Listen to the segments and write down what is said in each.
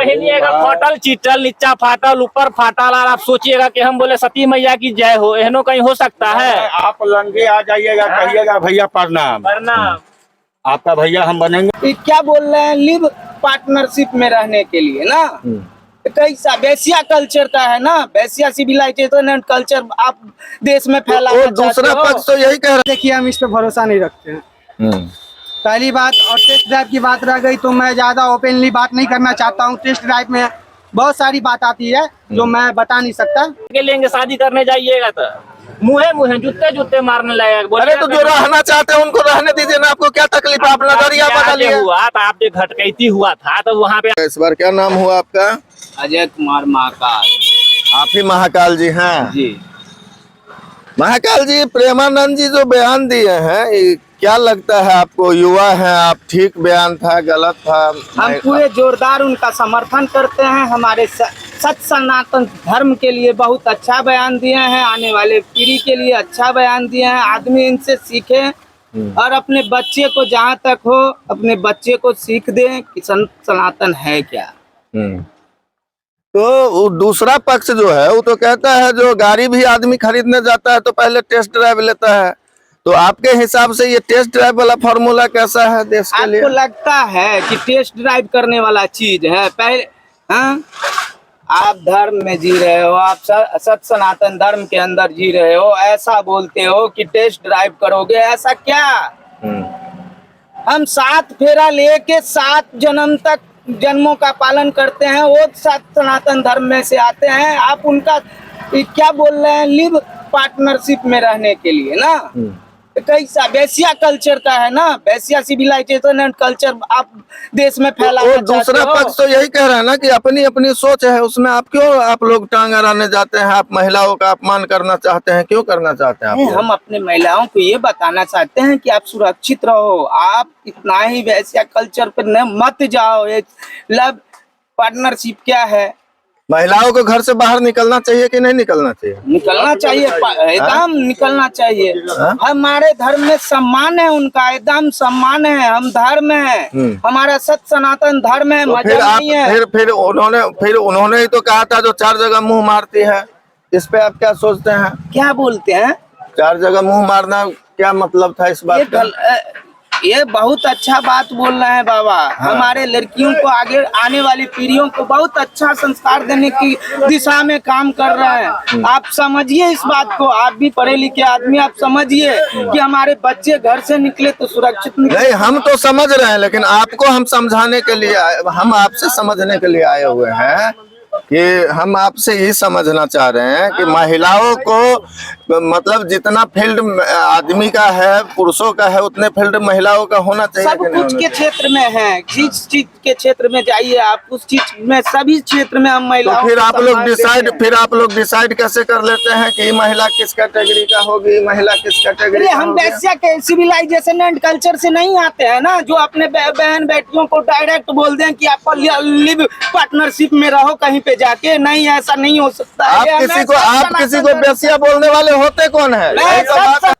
पहनिएगा फाटल चीटल, नीचा फाटल, ऊपर फाटल, और आप सोचिएगा कि हम बोले सती मैया की जय हो, एहनो कहीं हो सकता है? आप लंगे आ जाइएगा, कहिएगा भैया प्रणाम, प्रणाम। आपका भैया हम बनेंगे। क्या बोल रहे हैं, लिव पार्टनरशिप में रहने के लिए ना, कैसा वैश्या कल्चर का है ना, वैश्या सिविलाइजेशन एंड कल्चर आप देश में फैलाना चाहते हो। दूसरा पक्ष तो यही कह रहा देखिए, हम इस पे भरोसा नहीं रखते हैं, पहली बात। और टेस्ट ड्राइव की बात रह गई तो मैं ज्यादा ओपनली बात नहीं करना चाहता हूँ। टेस्ट ड्राइव में बहुत सारी बात आती है जो मैं बता नहीं सकता। के लेंगे शादी करने जाइएगा तो मुँहे मुँहे जूते जूते मारने लगेगा। अरे तो जो रहना चाहते हैं उनको रहने दीजिए ना, आपको क्या तकलीफ है? आप नजरिया बदलिए। हुआ था, आप घटकैती हुआ था तो वहाँ पे। इस बार क्या नाम हुआ आपका? अजय कुमार महाकाल। आप ही महाकाल जी हैं? जी महाकाल जी, प्रेमानंद जी जो बयान दिए हैं, ये क्या लगता है आपको? युवा हैं आप, ठीक बयान था, गलत था? हम पूरे जोरदार उनका समर्थन करते हैं। हमारे सच सनातन धर्म के लिए बहुत अच्छा बयान दिए हैं, आने वाले पीढ़ी के लिए अच्छा बयान दिए हैं। आदमी इनसे सीखे और अपने बच्चे को जहाँ तक हो अपने बच्चे को सीख दें कि सनातन है क्या। तो वो दूसरा पक्ष जो है वो तो कहता है जो गाड़ी भी आदमी खरीदने जाता है तो पहले टेस्ट ड्राइव लेता है। तो आपके हिसाब से ये टेस्ट ड्राइव वाला फॉर्मूला कैसा है देश के लिए? आपको लगता है कि टेस्ट ड्राइव करने वाला चीज है? पहले हाँ, आप धर्म में जी रहे हो, आप सत सनातन धर्म के अंदर जी रहे हो, ऐसा बोलते हो कि टेस्ट ड्राइव करोगे, ऐसा क्या? हम 7 फेरा लेके 7 जन्म तक जन्मों का पालन करते हैं, वो सत सनातन धर्म में से आते हैं। आप उनका क्या बोल रहे हैं, लिव पार्टनरशिप में रहने के लिए ना, कैसा वैश्या कल्चर का है ना, वैश्या सिविलाइजेशन एंड कल्चर आप देश में फैलाना चाहते हो। दूसरा पक्ष तो यही कह रहा है ना कि अपनी अपनी सोच है, उसमें आप क्यों आप लोग टांग अड़ाने जाते हैं? आप महिलाओं का अपमान करना चाहते हैं, क्यों करना चाहते हैं आप? हम अपने महिलाओं को ये बताना चाहते हैं कि आप सुरक्षित रहो, आप इतना ही वैश्या कल्चर पे न मत जाओ। ये लव पार्टनरशिप क्या है? महिलाओं को घर से बाहर निकलना चाहिए कि नहीं निकलना चाहिए? निकलना चाहिए, एकदम निकलना चाहिए। हमारे धर्म में सम्मान है उनका, एकदम सम्मान है। हम धर्म है, हमारा सत सनातन धर्म है, तो मजा नहीं है। फिर उन्होंने ही तो कहा था जो 4 जगह मुंह मारती है, इस पे आप क्या सोचते हैं? क्या बोलते हैं? 4 जगह मुंह मारना क्या मतलब था इस बात का? ये बहुत अच्छा बात बोल रहे हैं बाबा। हमारे लड़कियों को आगे आने वाली पीढ़ियों को बहुत अच्छा संस्कार देने की दिशा में काम कर रहे हैं। आप समझिए इस बात को, आप भी पढ़े लिखे आदमी, आप समझिए कि हमारे बच्चे घर से निकले तो सुरक्षित निकले। नहीं, हम तो समझ रहे हैं, लेकिन आपको हम समझाने के लिए हम आपसे समझने के लिए आए हुए हैं कि हम आपसे ये समझना चाह रहे हैं कि महिलाओं को मतलब जितना फील्ड आदमी का है, पुरुषों का है, उतने फील्ड महिलाओं का होना चाहिए। सब कुछ के क्षेत्र में है, जिस चीज के क्षेत्र में जाइए आप, उस चीज में सभी क्षेत्र में हम महिलाओं तो फिर आप लोग डिसाइड कैसे कर लेते हैं कि महिला किस कैटेगरी का होगी, महिला किस कैटेगरी का? हम वैश्या के सिविलाइजेशन एंड कल्चर से नहीं आते हैं ना, जो अपने बहन बेटियों को डायरेक्ट बोल दें कि आप लिव पार्टनरशिप में रहो कहीं पे जाके। नहीं, ऐसा नहीं हो सकता है। आप किसी को वैश्या बोलने वाले होते कौन है?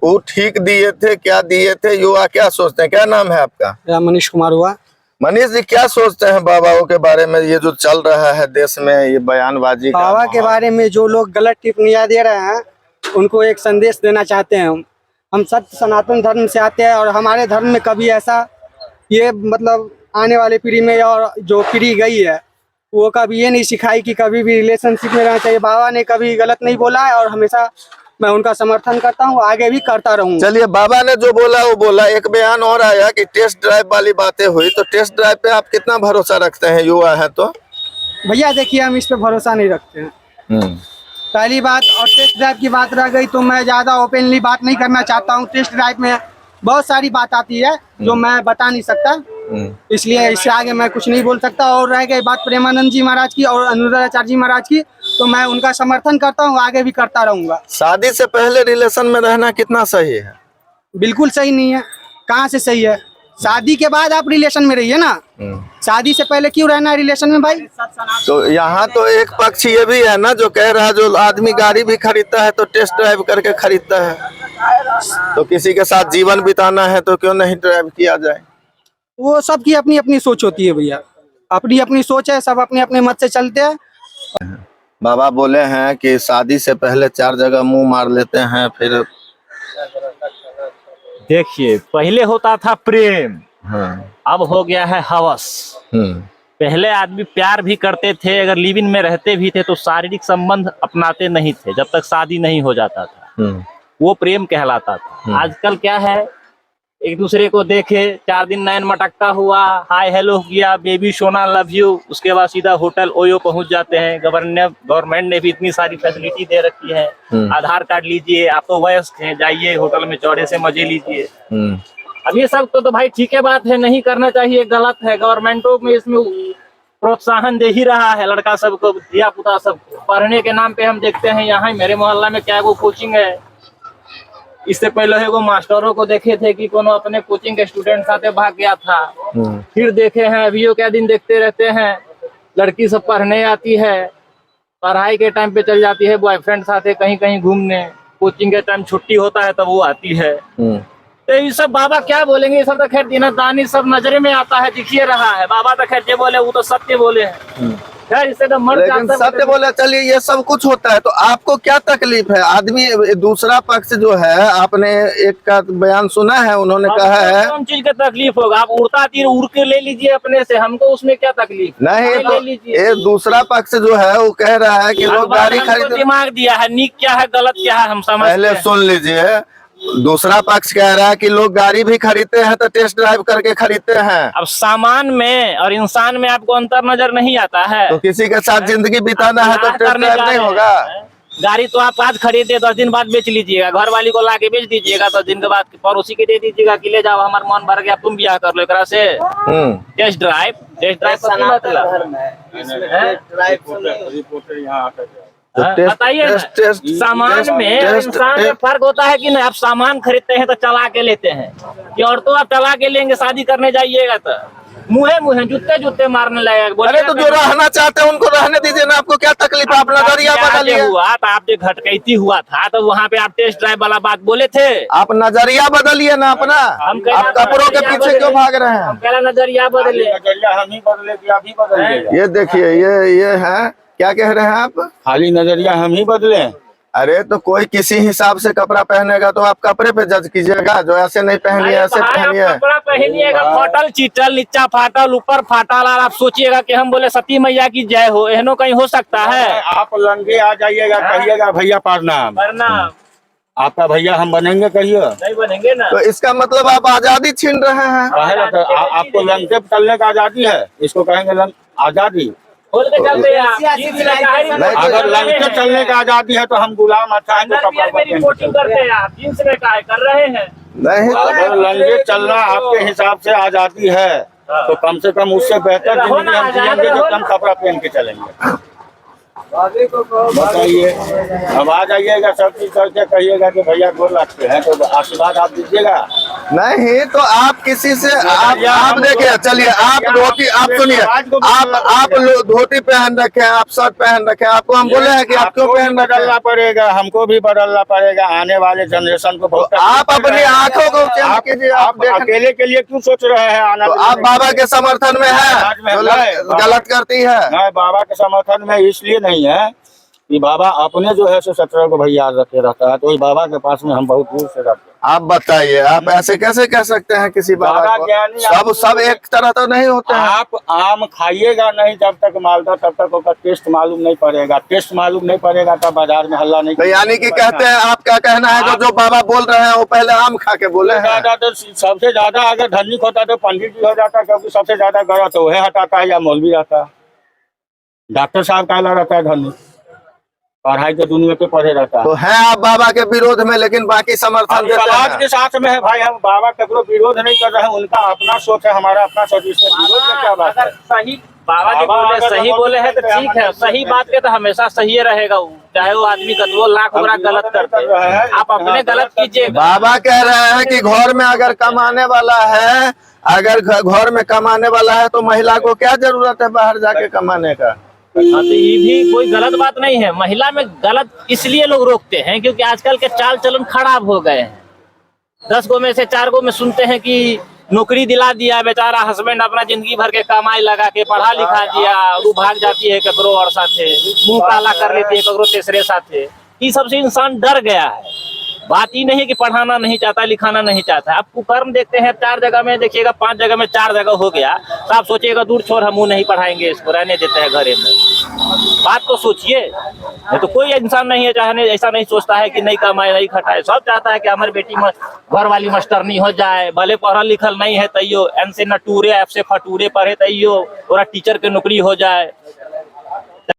वो ठीक दिए थे, क्या दिए थे? युवा क्या सोचते हैं? क्या नाम है आपका? मनीष कुमार हुआ। मनीष जी, क्या सोचते हैं बाबाओं के बारे में? ये जो चल रहा है देश में, ये बयानबाजी का बाबा के बारे में जो लोग गलत टिप्पणियां दे रहे हैं, उनको एक संदेश देना चाहते हैं। हम सत्य सनातन धर्म से आते हैं और हमारे धर्म में कभी ऐसा ये मतलब आने वाले पीढ़ी में और जो पीढ़ी गई है वो कभी ये नहीं सिखाई कि कभी भी रिलेशनशिप में रहना चाहिए। बाबा ने कभी गलत नहीं बोला है और हमेशा मैं उनका समर्थन करता हूँ, आगे भी करता रहूंगा। चलिए, बाबा ने जो बोला वो बोला। एक बयान और आया कि टेस्ट ड्राइव वाली बातें हुई, तो टेस्ट ड्राइव पे आप कितना भरोसा रखते हैं? युवा है तो भैया देखिए, हम इस पे भरोसा नहीं रखते हैं, पहली बात। और टेस्ट ड्राइव की बात रह गई तो मैं ज्यादा ओपनली बात नहीं करना चाहता हूँ। टेस्ट ड्राइव में बहुत सारी बात आती है जो मैं बता नहीं सकता, इसलिए इससे आगे मैं कुछ नहीं बोल सकता। और रह गई बात प्रेमानंद जी महाराज की और अनुराधाचार्य जी महाराज की, तो मैं उनका समर्थन करता हूँ, आगे भी करता रहूंगा। शादी से पहले रिलेशन में रहना कितना सही है? बिल्कुल सही नहीं है। कहाँ से सही है? शादी के बाद आप रिलेशन में रहिए ना, शादी से पहले क्यों रहना है रिलेशन में भाई? तो यहाँ तो एक पक्ष ये भी है ना जो कह रहा है जो आदमी गाड़ी भी खरीदता है तो टेस्ट ड्राइव करके खरीदता है, तो किसी के साथ जीवन बिताना है तो क्यों नहीं ड्राइव किया जाए? वो सबकी अपनी अपनी सोच होती है भैया। अपनी अपनी सोच है, सब अपने अपने मत से चलते हैं। बाबा बोले हैं कि शादी से पहले 4 जगह मुंह मार लेते हैं, फिर देखिए पहले होता था प्रेम, हाँ, अब हो गया है हवस। पहले आदमी प्यार भी करते थे, अगर लिव इन में रहते भी थे तो शारीरिक संबंध अपनाते नहीं थे जब तक शादी नहीं हो जाता था, वो प्रेम कहलाता था। आजकल क्या है, एक दूसरे को देखे 4 दिन नैन मटक्का हुआ, हाय हेलो किया, बेबी सोना लव यू, उसके बाद सीधा होटल ओयो पहुंच जाते हैं। गवर्नमेंट ने भी इतनी सारी फैसिलिटी दे रखी है, आधार कार्ड लीजिए, आप तो वयस्क हैं, जाइए होटल में चौड़े से मजे लीजिए। अब ये सब तो भाई ठीक है बात है, नहीं करना चाहिए, गलत है। गवर्नमेंटों में इसमें प्रोत्साहन दे ही रहा है लड़का सबको, धिया पुता सब पढ़ने के नाम पे। हम देखते हैं यहाँ मेरे मोहल्ला में क्या वो कोचिंग है, इससे पहले वो मास्टरों को देखे थे कि कोनो अपने कोचिंग के स्टूडेंट साथ भाग गया था। फिर देखे हैं अभी क्या दिन देखते रहते हैं, लड़की सब पढ़ने आती है, पढ़ाई के टाइम पे चल जाती है बॉयफ्रेंड साथ कहीं कहीं घूमने, कोचिंग के टाइम छुट्टी होता है तब वो आती है। तो ये सब बाबा क्या बोलेंगे, ये सब तो खैर दीनदानी सब नजरे में आता है, दिखिए रहा है। बाबा तो खैर जो बोले वो तो सत्य बोले हैं, खैर इससे तो मर लेकिन सत्य बोले। चलिए ये सब कुछ होता है तो आपको क्या तकलीफ है? आदमी दूसरा पक्ष जो है, आपने एक का बयान सुना है, उन्होंने कहा है कौन चीज का तकलीफ होगा, आप उड़ता तीर उड़ के ले लीजिए अपने से, हमको उसमें क्या तकलीफ नहीं। तो ले लीजिए। ये दूसरा पक्ष जो है वो कह रहा है कि लोग गाड़ी हमको खरीद, दिमाग दिया है, नीक क्या है गलत क्या है हम समझते पहले हैं। सुन लीजिए। दूसरा पक्ष कह रहा है कि लोग गाड़ी भी खरीदते हैं तो टेस्ट ड्राइव करके खरीदते हैं। अब सामान में और इंसान में आपको अंतर नजर नहीं आता है। तो किसी के साथ जिंदगी बिताना है तो आप टेस्ट करने ड्राइव जा नहीं रहे होगा। हैं। गाड़ी तो आप आज खरीदे 10 दिन बाद बेच लीजिएगा, घर वाली को लाके बेच दीजिएगा, 10 दिन के बाद पड़ोसी के दे दीजिएगा कि ले जाओ हमारा मन भर गया, तुम ब्याह कर लो एकरा से। टेस्ट ड्राइव सनातन धर्म है, इसमें टेस्ट ड्राइव तो नहीं होता। बताइए ना, सामान में और इंसान में फर्क होता है कि नहीं? आप सामान खरीदते हैं तो चला के लेते हैं, कि और तो आप चला के लेंगे, शादी करने जाइएगा तो मुँहे जूते जूते मारने लगेगा। अरे तो जो रहना चाहते हैं उनको रहने दीजिए ना, आपको क्या तकलीफ है? आप नजरिया बदलिए। हुआ तो आप जो घटकैती हुआ था तो वहाँ पे आप टेस्ट ड्राइव वाला बात बोले थे, आप नजरिया बदलिए ना अपना। आप कपड़ों के पीछे क्यों भाग रहे हैं? पहला नजरिया बदले, नजरिया हम ही बदले कि आप ही बदले? ये देखिए, ये है, क्या कह रहे हैं आप? खाली नजरिया हम ही बदले? अरे तो कोई किसी हिसाब से कपड़ा पहनेगा तो आप कपड़े पे जज कीजिएगा, जो ऐसे नहीं पहनिए ऐसे पहनिए। कपड़ा पहनिएगा, फाटल चीटल, नीचा फाटल ऊपर फाटल, और आप सोचिएगा कि हम बोले सती मैया की जय हो, एहनो कहीं हो सकता है? आप लंगे आ जाइएगा, कहिएगा भैया प्रणाम, प्रणाम, आपका भैया हम बनेंगे, कहिए नहीं बनेंगे ना। तो इसका मतलब आप आजादी छीन रहे हैं। आपको लंके चलने का आजादी है, इसको कहेंगे आजादी। खोल के चलते हैं आप, जीन्स में काहे अगर लंके चलने का आजादी है तो हम गुलाम अच्छा है तो कपड़ा में रिपोर्टिंग करते हैं आप, जीन्स में काहे कर रहे हैं? नहीं अगर लंगे चलना आपके हिसाब से आजादी है तो कम से कम उससे बेहतर जिंदगी हम जिएंगे जो कम कपड़ा पहन के चलेंगे। बताइए, अब आ जाइएगा सब चीज करके, कहिएगा कि भैया गोर लगते हैं तो आशीर्वाद आप दीजिएगा। नहीं तो आप किसी से आप देखिए, चलिए आप धोती, आप सुनिए, आप धोती पहन रखे हैं, आप शर्ट पहन रखे हैं, आपको हम बोले हैं कि आप क्यों पहन रखे? बदलना पड़ेगा, हमको भी बदलना पड़ेगा, आने वाले जनरेशन को बहुत। आप अपनी आंखों को चेंज कीजिए। आप अकेले के लिए क्यों सोच रहे हैं? आना तो आप बाबा के समर्थन में है, गलत करती है। नहीं, बाबा के समर्थन में इसलिए नहीं है कि बाबा अपने जो है 17 को भैया रखे रहता है, तो वही बाबा के पास में हम बहुत दूर से रहते हैं। आप बताइए, आप ऐसे कैसे कह सकते हैं किसी बाबा को? सब एक तरह तो नहीं होते हैं। आप आम खाइएगा नहीं जब तक मालदा, तब तक उसका टेस्ट मालूम नहीं पड़ेगा, टेस्ट मालूम नहीं पड़ेगा तब बाजार में हल्ला नहीं। तो यानी कि कहते हैं, आप क्या कहना है, जो बाबा बोल रहे हैं वो पहले आम खा के बोले हैं। सबसे ज्यादा अगर धनिक होता तो पंडित जी हो जाता, क्योंकि सबसे ज्यादा गलत तो वह हटाता है या मौलवी रहता है। डॉक्टर साहब कहला रहता है धनिक, पढ़ाई तो दुनिया पे पढ़े रहता है। तो है आप बाबा के विरोध में, लेकिन बाकी समर्थन देते समाज हैं। के साथ में है भाई, हम बाबा ककरो विरोध नहीं कर रहे हैं, उनका अपना सोच है, हमारा अपना सोच, इसमें विरोध में क्या बात है? सही बाबा जी बोले, सही बोले हैं तो ठीक है, सही बात के तो हमेशा सही रहेगा, चाहे वो आदमी का वो लाख बुरा गलत करते हैं, आप अपने गलत कीजिए। बाबा कह रहे हैं कि घर में अगर कमाने वाला है, अगर घर में कमाने वाला है तो महिला को क्या जरूरत है बाहर जाके कमाने का? हाँ, तो ये भी कोई गलत बात नहीं है। महिला में गलत इसलिए लोग रोकते हैं क्योंकि आजकल के चाल चलन खराब हो गए हैं। 10 गो में से 4 गो में सुनते हैं कि नौकरी दिला दिया, बेचारा हस्बैंड अपना जिंदगी भर के कमाई लगा के पढ़ा लिखा दिया, वो भाग जाती है ककरो और साथे, मुंह काला कर लेती है ककरो तीसरे साथे। ये सबसे इंसान डर गया है। बात ही नहीं कि पढ़ाना नहीं चाहता, लिखाना नहीं चाहता। आप कुकर्म देखते हैं 4 जगह में देखिएगा, 5 जगह में 4 जगह हो गया, तो आप सोचिएगा दूर छोड़ हम नहीं पढ़ाएंगे, इसको रहने देते हैं घरे में। बात तो सोचिए। नहीं तो कोई इंसान नहीं है चाहे ऐसा नहीं सोचता है कि नहीं कमाए नहीं खटाए। सब चाहता है कि हमारी बेटी घर वाली मास्टरनी हो जाए, भले पढ़ल लिखल नहीं है तैयो, एन से न टूरे एफ से खटूरे पढ़े तैयो, और टीचर के नौकरी हो जाए।